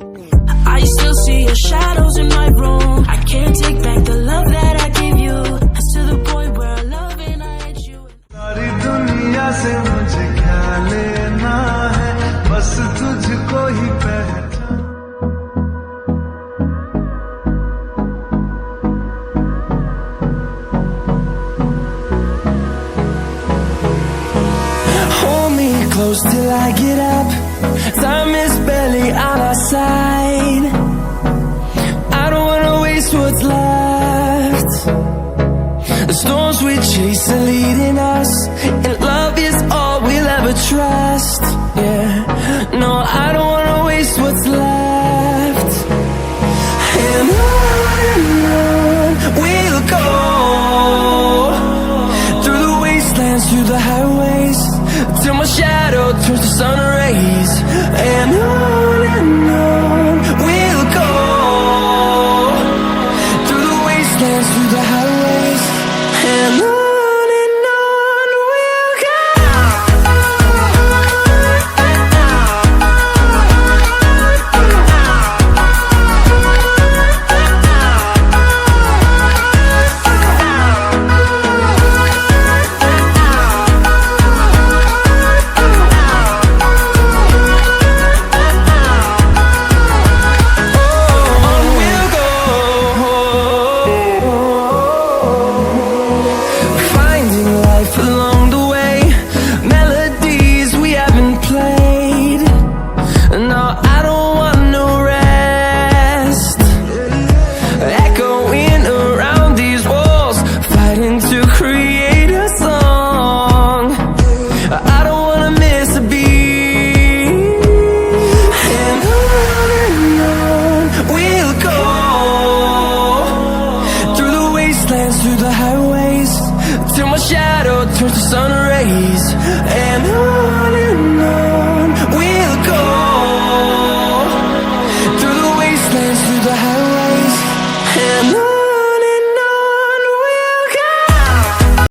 I still see your shadows in my room. I can't take back the love that I gave you. As to the point where I love and I hate you. सारी दुनिया से मुझे क्या लेना है, बस तुझको ही पहचान। Hold me close till I get up. Time is barely on our side. I don't wanna waste what's left. The storms we chase are leading us, and love is all we'll ever trust. Yeah, no, I don't wanna waste what's left. And on we'll go, through the wastelands, through the highways, till my shadow turns to sun rays. And on we'll go, through the wastelands, through the highways, and on we'll go. Through the highways, till my shadow turns to sun rays. And